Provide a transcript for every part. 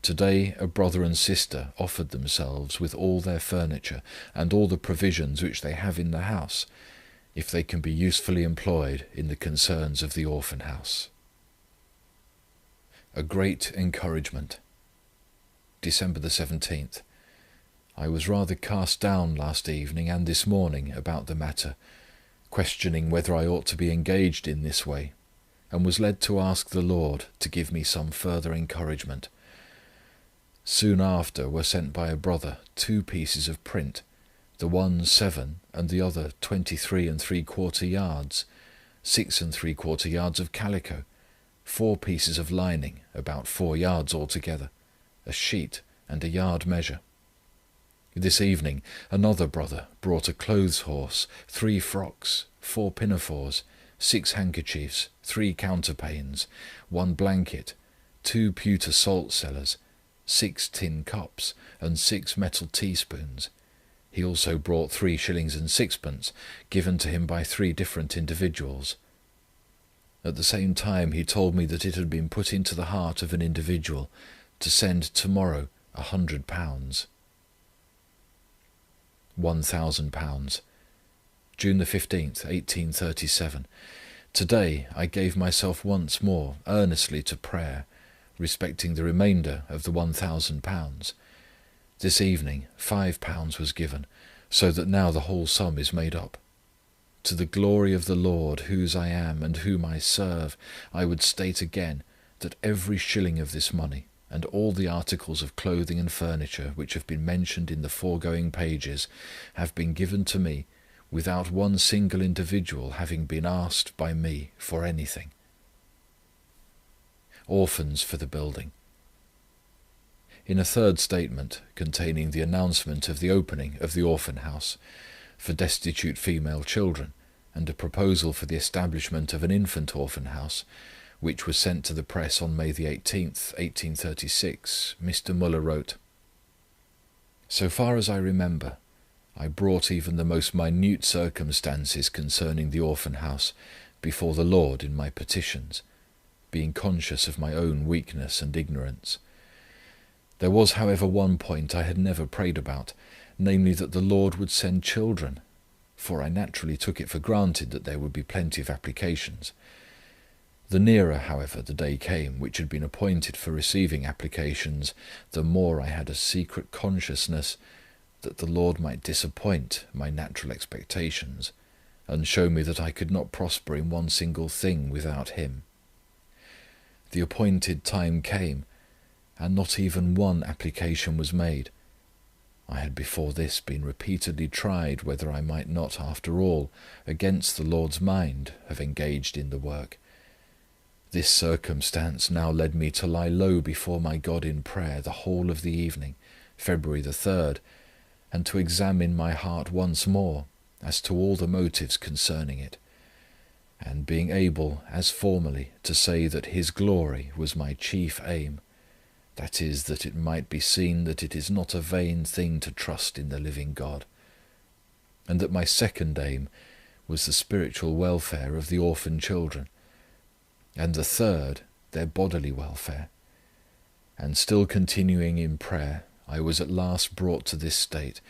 Today a brother and sister offered themselves with all their furniture and all the provisions which they have in the house, if they can be usefully employed in the concerns of the Orphan House. A great encouragement. December the 17th. I was rather cast down last evening and this morning about the matter, questioning whether I ought to be engaged in this way, and was led to ask the Lord to give me some further encouragement. Soon after were sent by a brother 2 pieces of print, the one 7 and the other 23 3/4 yards, 6 3/4 yards of calico, 4 pieces of lining, about 4 yards altogether, a sheet and a yard measure. This evening another brother brought a clothes horse, 3 frocks, 4 pinafores, 6 handkerchiefs, 3 counterpanes, 1 blanket, 2 pewter salt cellars, 6 tin cups, and 6 metal teaspoons. He also brought 3 shillings and sixpence, given to him by 3 different individuals. At the same time he told me that it had been put into the heart of an individual to send tomorrow £100. £1,000. June the 15th, 1837. Today I gave myself once more earnestly to prayer, respecting the remainder of the £1,000. This evening £5 was given, so that now the whole sum is made up. To the glory of the Lord, whose I am and whom I serve, I would state again that every shilling of this money, and all the articles of clothing and furniture which have been mentioned in the foregoing pages, have been given to me without one single individual having been asked by me for anything. Orphans for the building. In a third statement, containing the announcement of the opening of the Orphan House for destitute female children, and a proposal for the establishment of an infant orphan house, which was sent to the press on May the 18th, 1836, Mr. Müller wrote: "So far as I remember, I brought even the most minute circumstances concerning the Orphan House before the Lord in my petitions, being conscious of my own weakness and ignorance. There was, however, one point I had never prayed about, namely that the Lord would send children, for I naturally took it for granted that there would be plenty of applications. The nearer, however, the day came which had been appointed for receiving applications, the more I had a secret consciousness that the Lord might disappoint my natural expectations, and show me that I could not prosper in one single thing without Him. The appointed time came, and not even one application was made. I had before this been repeatedly tried whether I might not, after all, against the Lord's mind, have engaged in the work. This circumstance now led me to lie low before my God in prayer the whole of the evening, February the 3rd, and to examine my heart once more as to all the motives concerning it, and being able, as formerly, to say that His glory was my chief aim, that is, that it might be seen that it is not a vain thing to trust in the living God, and that my second aim was the spiritual welfare of the orphan children, and the third their bodily welfare. And still continuing in prayer, I was at last brought to this state,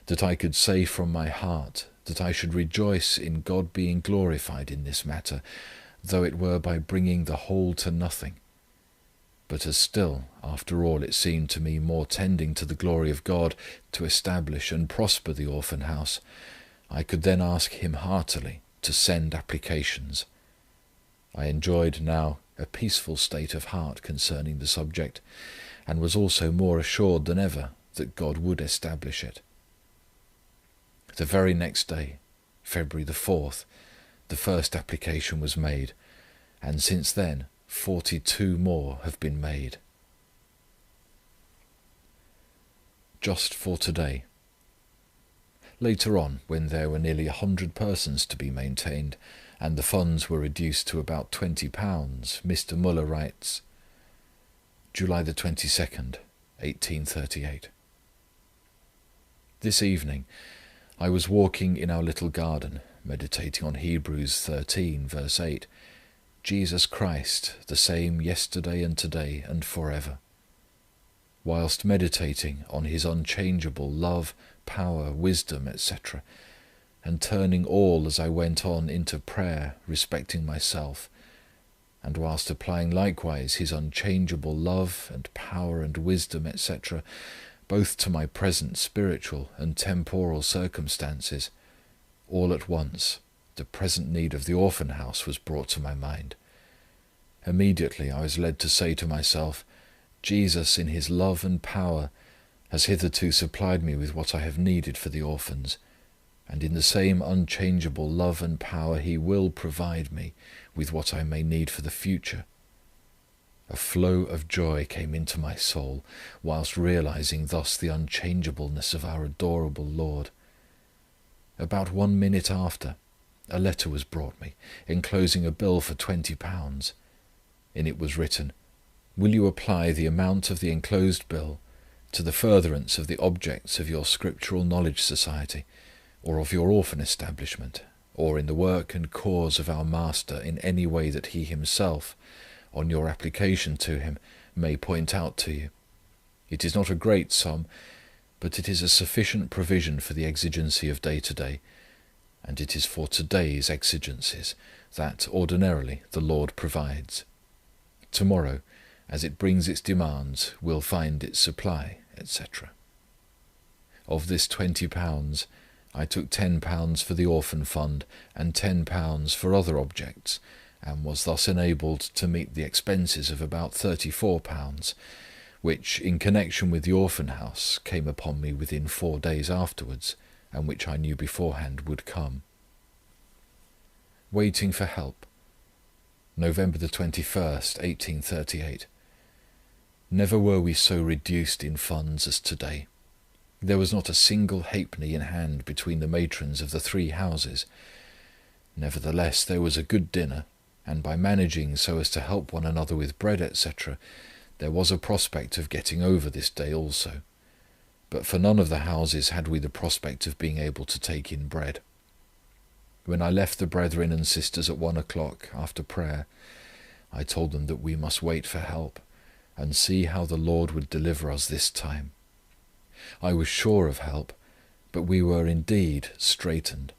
that I could say from my heart that I should rejoice in God being glorified in this matter, though it were by bringing the whole to nothing. But as still, after all, it seemed to me more tending to the glory of God to establish and prosper the Orphan House, I could then ask Him heartily to send applications. I enjoyed now a peaceful state of heart concerning the subject, and was also more assured than ever that God would establish it. The very next day, February the 4th, the first application was made, and since then 42 more have been made. Just for today. Later on, when there were nearly 100 persons to be maintained, and the funds were reduced to about £20, Mr. Müller writes: July the 22nd, 1838. This evening I was walking in our little garden, meditating on Hebrews 13, verse 8, Jesus Christ, the same yesterday and today and forever. whilst meditating on His unchangeable love, power, wisdom, etc., and turning all as I went on into prayer respecting myself, and whilst applying likewise His unchangeable love and power and wisdom, etc., both to my present spiritual and temporal circumstances, all at once the present need of the Orphan House was brought to my mind. Immediately I was led to say to myself, Jesus in His love and power has hitherto supplied me with what I have needed for the orphans, and in the same unchangeable love and power He will provide me with what I may need for the future. A flow of joy came into my soul, whilst realizing thus the unchangeableness of our adorable Lord. About 1 minute after, a letter was brought me, enclosing a bill for £20. In it was written, "Will you apply the amount of the enclosed bill to the furtherance of the objects of your Scriptural Knowledge Society, or of your orphan establishment, or in the work and cause of our Master in any way that He Himself, on your application to Him, may point out to you? It is not a great sum, but it is a sufficient provision for the exigency of day to day, and it is for today's exigencies that ordinarily the Lord provides. Tomorrow, as it brings its demands, will find its supply," etc. Of this £20, I took £10 for the Orphan Fund and £10 for other objects, and was thus enabled to meet the expenses of about £34, which, in connection with the Orphan House, came upon me within 4 days afterwards, and which I knew beforehand would come. Waiting for help. November 21st, 1838. Never were we so reduced in funds as today. There was not a single halfpenny in hand between the matrons of the 3 houses. Nevertheless, there was a good dinner, and by managing so as to help one another with bread, etc., there was a prospect of getting over this day also. But for none of the houses had we the prospect of being able to take in bread. When I left the brethren and sisters at 1 o'clock, after prayer, I told them that we must wait for help, and see how the Lord would deliver us this time. I was sure of help, but we were indeed straitened.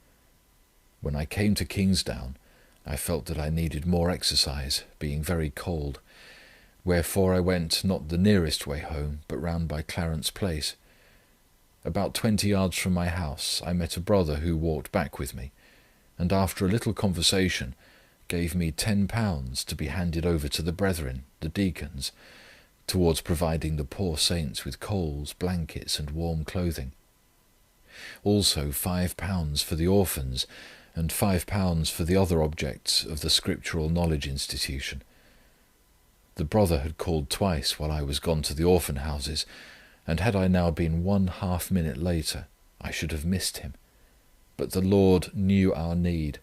When I came to Kingsdown, I felt that I needed more exercise, being very cold, wherefore I went not the nearest way home, but round by Clarence Place. About 20 yards from my house I met a brother who walked back with me, and after a little conversation gave me £10 to be handed over to the brethren, the deacons, towards providing the poor saints with coals, blankets, and warm clothing. Also £5 for the orphans, and £5 for the other objects of the Scriptural Knowledge Institution. The brother had called twice while I was gone to the orphan houses, and had I now been 1/2 minute later, I should have missed him. But the Lord knew our need,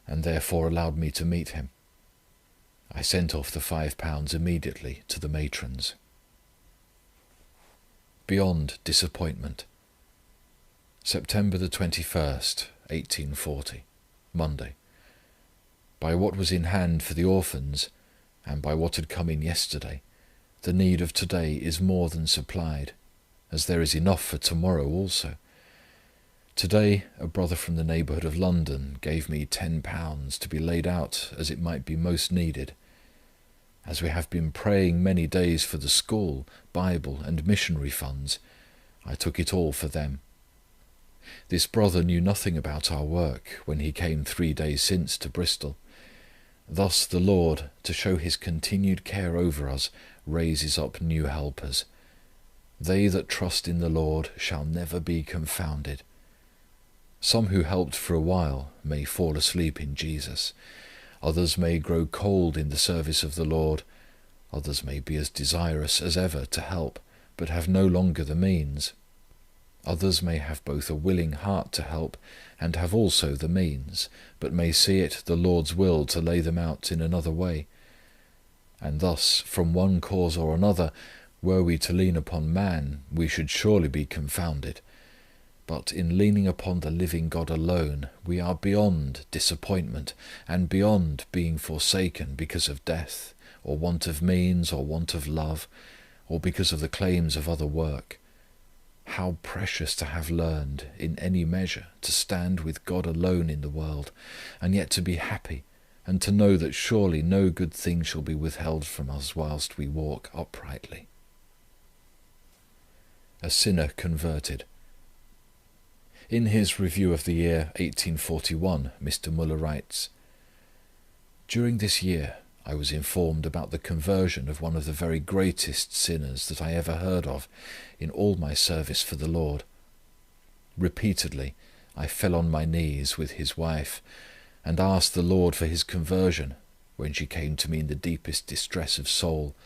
and therefore allowed me to meet him. I sent off the £5 immediately to the matrons. Beyond disappointment. September 21st, 1840, Monday. By what was in hand for the orphans, and by what had come in yesterday, the need of today is more than supplied, as there is enough for tomorrow also. Today a brother from the neighbourhood of London gave me £10 to be laid out as it might be most needed. As we have been praying many days for the school, Bible, and missionary funds, I took it all for them. This brother knew nothing about our work when he came 3 days since to Bristol. Thus the Lord, to show His continued care over us, raises up new helpers. They that trust in the Lord shall never be confounded. Some who helped for a while may fall asleep in Jesus. Others may grow cold in the service of the Lord. Others may be as desirous as ever to help, but have no longer the means. Others may have both a willing heart to help, and have also the means, but may see it the Lord's will to lay them out in another way. And thus, from one cause or another, were we to lean upon man, we should surely be confounded. But in leaning upon the living God alone, we are beyond disappointment, and beyond being forsaken because of death, or want of means, or want of love, or because of the claims of other work. How precious to have learned, in any measure, to stand with God alone in the world, and yet to be happy, and to know that surely no good thing shall be withheld from us whilst we walk uprightly. A sinner converted. In his review of the year 1841, Mr. Müller writes, "During this year I was informed about the conversion of one of the very greatest sinners that I ever heard of in all my service for the Lord. Repeatedly I fell on my knees with his wife, and asked the Lord for his conversion, when she came to me in the deepest distress of soul,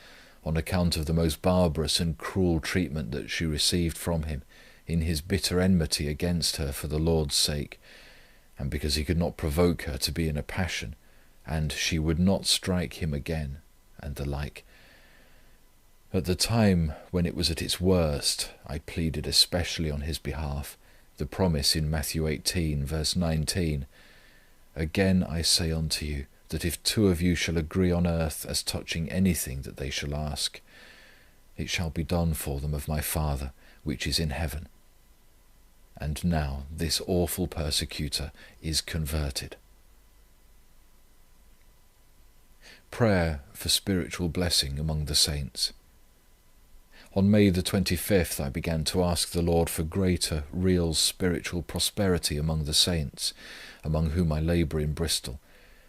on account of the most barbarous and cruel treatment that she received from him, in his bitter enmity against her for the Lord's sake, and because he could not provoke her to be in a passion, and she would not strike him again, and the like. At the time when it was at its worst, I pleaded especially on his behalf the promise in Matthew 18, verse 19, Again I say unto you, that if 2 of you shall agree on earth as touching anything that they shall ask, it shall be done for them of my Father which is in heaven. And now this awful persecutor is converted." Prayer for spiritual blessing among the saints. On May the 25th I began to ask the Lord for greater real spiritual prosperity among the saints, among whom I labour in Bristol,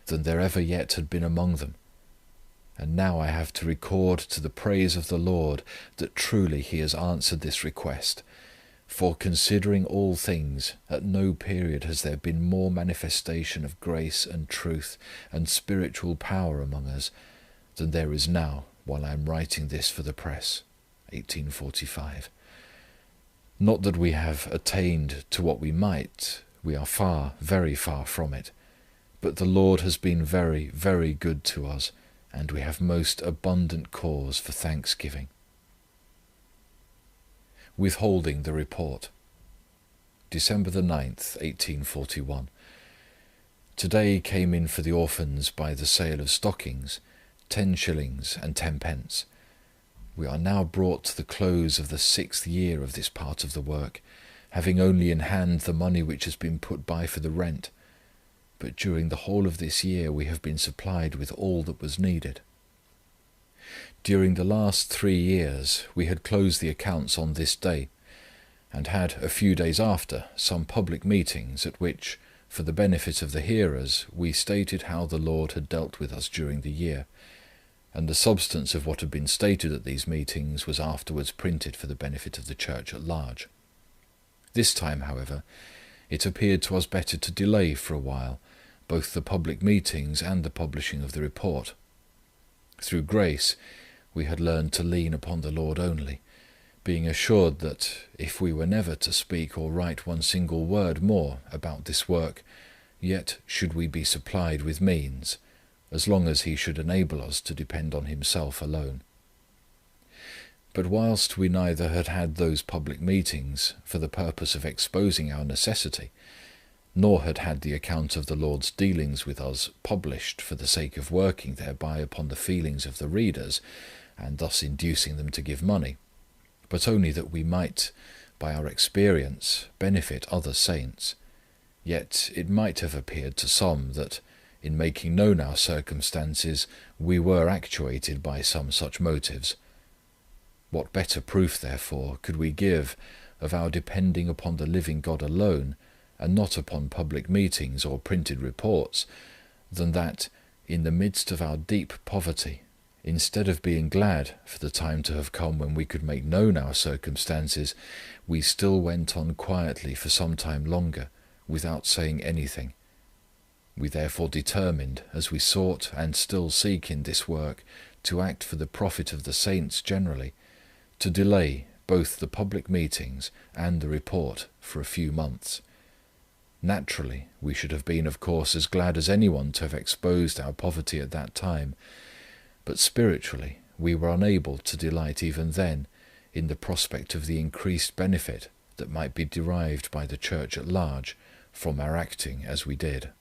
than there ever yet had been among them. And now I have to record to the praise of the Lord that truly He has answered this request, for considering all things, at no period has there been more manifestation of grace and truth and spiritual power among us than there is now while I am writing this for the press. 1845. Not that we have attained to what we might, we are far, very far from it, but the Lord has been very, very good to us, and we have most abundant cause for thanksgiving. Withholding the report. December the 9th, 1841. Today came in for the orphans by the sale of stockings, 10 shillings and 10 pence. We are now brought to the close of the 6th year of this part of the work, having only in hand the money which has been put by for the rent, but during the whole of this year we have been supplied with all that was needed. During the last 3 years we had closed the accounts on this day, and had a few days after some public meetings at which, for the benefit of the hearers, we stated how the Lord had dealt with us during the year, and the substance of what had been stated at these meetings was afterwards printed for the benefit of the Church at large. This time, however, it appeared to us better to delay for a while both the public meetings and the publishing of the report. Through grace we had learned to lean upon the Lord only, being assured that if we were never to speak or write one single word more about this work, yet should we be supplied with means, as long as He should enable us to depend on Himself alone. But whilst we neither had had those public meetings for the purpose of exposing our necessity, nor had had the account of the Lord's dealings with us published for the sake of working thereby upon the feelings of the readers, and thus inducing them to give money, but only that we might, by our experience, benefit other saints, yet it might have appeared to some that, in making known our circumstances, we were actuated by some such motives. What better proof, therefore, could we give of our depending upon the living God alone, and not upon public meetings or printed reports, than that, in the midst of our deep poverty, instead of being glad for the time to have come when we could make known our circumstances, we still went on quietly for some time longer, without saying anything. We therefore determined, as we sought and still seek in this work to act for the profit of the saints generally, to delay both the public meetings and the report for a few months. Naturally, we should have been, of course, as glad as anyone to have exposed our poverty at that time, but spiritually we were unable to delight even then in the prospect of the increased benefit that might be derived by the Church at large from our acting as we did.